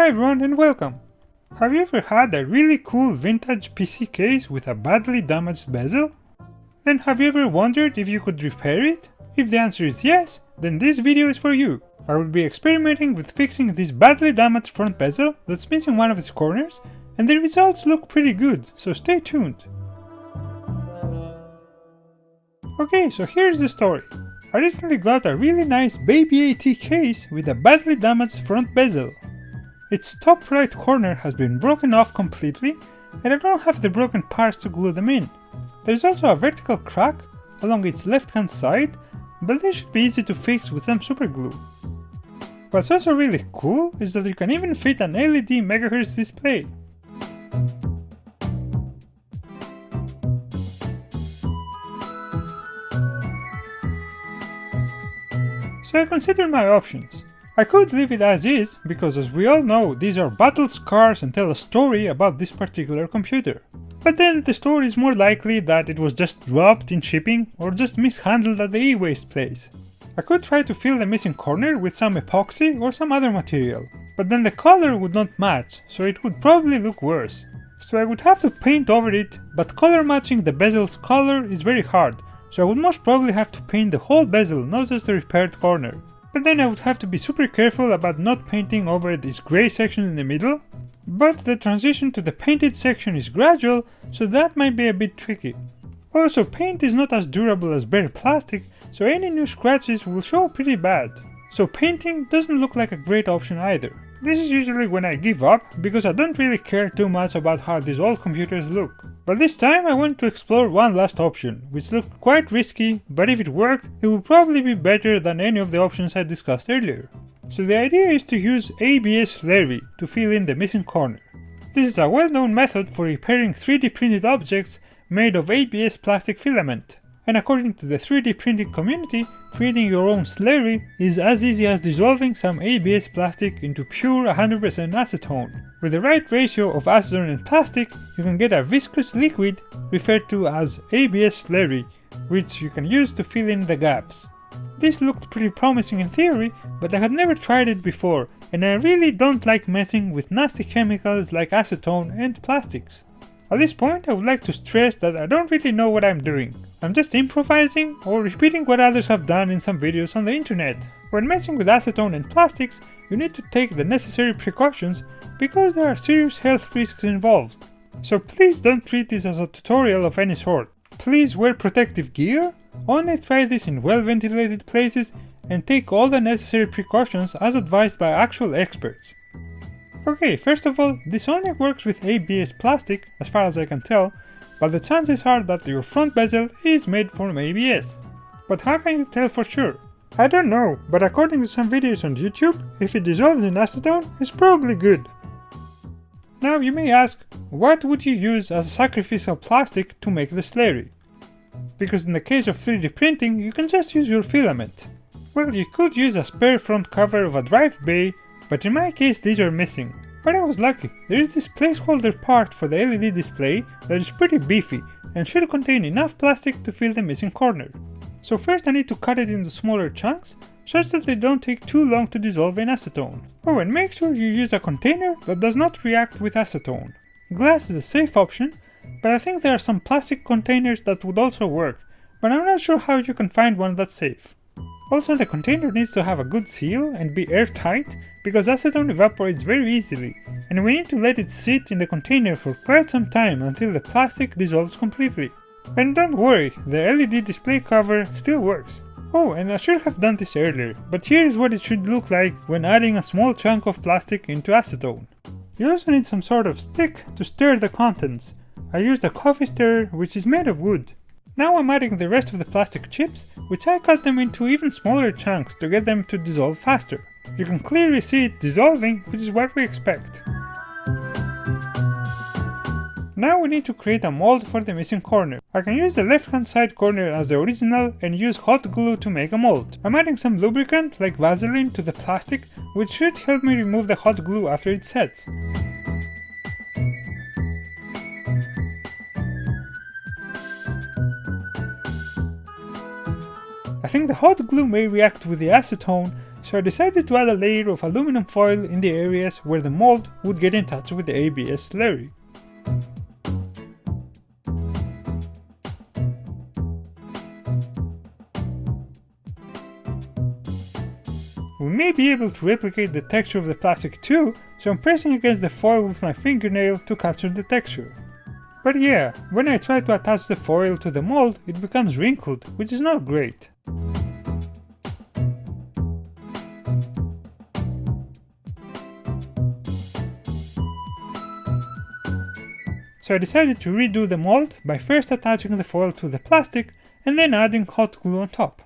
Hi everyone and welcome! Have you ever had a really cool vintage PC case with a badly damaged bezel? Then have you ever wondered if you could repair it? If the answer is yes, then this video is for you. I will be experimenting with fixing this badly damaged front bezel that's missing one of its corners, and the results look pretty good, so stay tuned. Okay, so here's the story. I recently got a really nice baby AT case with a badly damaged front bezel. Its top right corner has been broken off completely, and I don't have the broken parts to glue them in. There's also a vertical crack along its left hand side, but they should be easy to fix with some super glue. What's also really cool is that you can even fit an LED MHz display. So I considered my options. I could leave it as is, because as we all know, these are battle scars and tell a story about this particular computer. But then the story is more likely that it was just dropped in shipping or just mishandled at the e-waste place. I could try to fill the missing corner with some epoxy or some other material, but then the color would not match, so it would probably look worse. So I would have to paint over it, but color matching the bezel's color is very hard, so I would most probably have to paint the whole bezel, not just the repaired corner. But then I would have to be super careful about not painting over this grey section in the middle, but the transition to the painted section is gradual, so that might be a bit tricky. Also, paint is not as durable as bare plastic, so any new scratches will show pretty bad. So painting doesn't look like a great option either. This is usually when I give up, because I don't really care too much about how these old computers look. But this time I want to explore one last option, which looked quite risky, but if it worked, it would probably be better than any of the options I discussed earlier. So the idea is to use ABS slurry to fill in the missing corner. This is a well-known method for repairing 3D printed objects made of ABS plastic filament. And according to the 3D printing community, creating your own slurry is as easy as dissolving some ABS plastic into pure 100% acetone. With the right ratio of acetone and plastic, you can get a viscous liquid referred to as ABS slurry, which you can use to fill in the gaps. This looked pretty promising in theory, but I had never tried it before, and I really don't like messing with nasty chemicals like acetone and plastics. At this point, I would like to stress that I don't really know what I'm doing. I'm just improvising or repeating what others have done in some videos on the internet. When messing with acetone and plastics, you need to take the necessary precautions because there are serious health risks involved. So please don't treat this as a tutorial of any sort. Please wear protective gear, only try this in well-ventilated places, and take all the necessary precautions as advised by actual experts. Okay, first of all, this only works with ABS plastic, as far as I can tell, but the chances are that your front bezel is made from ABS. But how can you tell for sure? I don't know, but according to some videos on YouTube, if it dissolves in acetone, it's probably good. Now you may ask, what would you use as a sacrificial plastic to make the slurry? Because in the case of 3D printing, you can just use your filament. Well, you could use a spare front cover of a drive bay, but in my case these are missing. But I was lucky, there is this placeholder part for the LED display that is pretty beefy and should contain enough plastic to fill the missing corner. So first I need to cut it into smaller chunks, such that they don't take too long to dissolve in acetone. Oh, and make sure you use a container that does not react with acetone. Glass is a safe option, but I think there are some plastic containers that would also work, but I'm not sure how you can find one that's safe. Also, the container needs to have a good seal and be airtight, because acetone evaporates very easily, and we need to let it sit in the container for quite some time until the plastic dissolves completely. And don't worry, the LED display cover still works. Oh, and I should have done this earlier, but here is what it should look like when adding a small chunk of plastic into acetone. You also need some sort of stick to stir the contents. I used a coffee stirrer, which is made of wood. Now I'm adding the rest of the plastic chips, which I cut them into even smaller chunks to get them to dissolve faster. You can clearly see it dissolving, which is what we expect. Now we need to create a mold for the missing corner. I can use the left hand side corner as the original and use hot glue to make a mold. I'm adding some lubricant like Vaseline to the plastic, which should help me remove the hot glue after it sets. I think the hot glue may react with the acetone, So I decided to add a layer of aluminum foil in the areas where the mold would get in touch with the ABS slurry. We may be able to replicate the texture of the plastic too, so I'm pressing against the foil with my fingernail to capture the texture. But yeah, when I try to attach the foil to the mold, it becomes wrinkled, which is not great. So I decided to redo the mold by first attaching the foil to the plastic and then adding hot glue on top.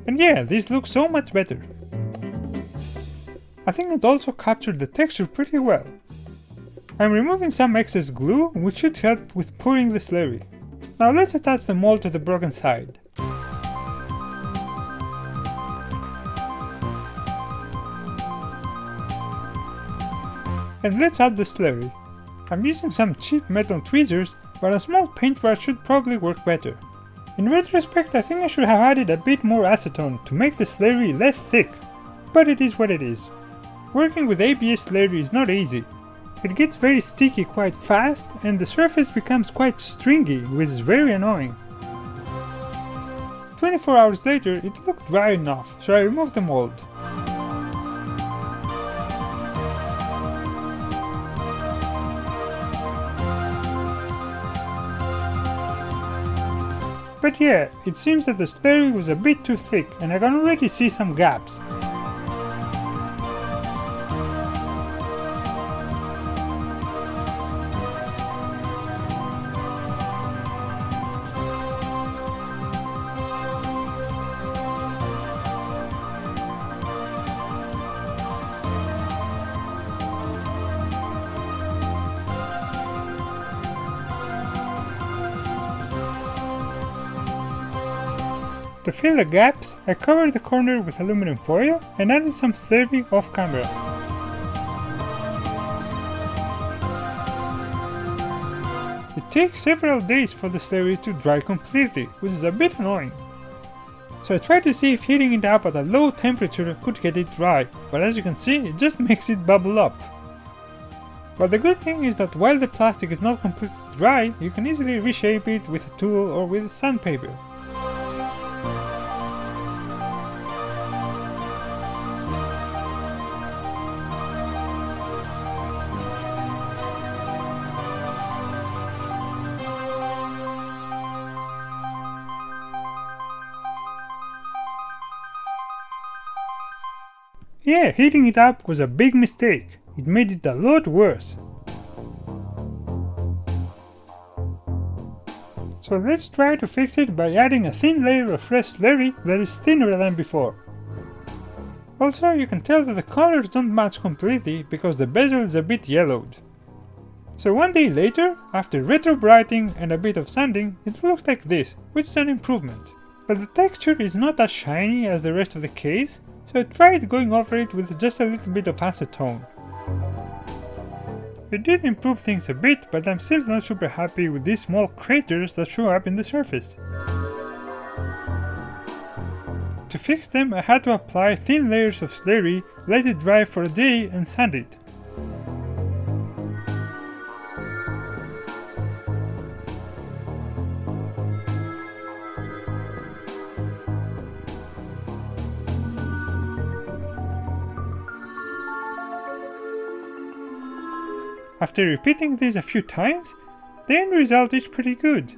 And yeah, this looks so much better. I think it also captured the texture pretty well. I'm removing some excess glue, which should help with pouring the slurry. Now let's attach the mold to the broken side. And let's add the slurry. I'm using some cheap metal tweezers, but a small paintbrush should probably work better. In retrospect, I think I should have added a bit more acetone to make the slurry less thick, but it is what it is. Working with ABS slurry is not easy. It gets very sticky quite fast and the surface becomes quite stringy, which is very annoying. 24 hours later, it looked dry enough, so I removed the mold. But yeah, it seems that the slurry was a bit too thick and I can already see some gaps. To fill the gaps, I covered the corner with aluminum foil and added some slurry off camera. It takes several days for the slurry to dry completely, which is a bit annoying. So I tried to see if heating it up at a low temperature could get it dry, but as you can see, it just makes it bubble up. But the good thing is that while the plastic is not completely dry, you can easily reshape it with a tool or with sandpaper. Yeah, heating it up was a big mistake. It made it a lot worse. So let's try to fix it by adding a thin layer of fresh slurry that is thinner than before. Also, you can tell that the colors don't match completely because the bezel is a bit yellowed. So one day later, after retro-brighting and a bit of sanding, it looks like this, which is an improvement. But the texture is not as shiny as the rest of the case, so I tried going over it with just a little bit of acetone. It did improve things a bit, but I'm still not super happy with these small craters that show up in the surface. To fix them, I had to apply thin layers of slurry, let it dry for a day and sand it. After repeating this a few times, the end result is pretty good.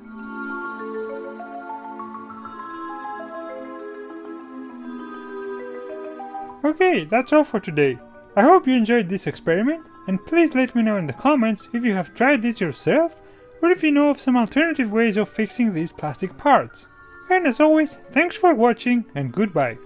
Okay, that's all for today. I hope you enjoyed this experiment, and please let me know in the comments if you have tried this yourself or if you know of some alternative ways of fixing these plastic parts. And as always, thanks for watching and goodbye.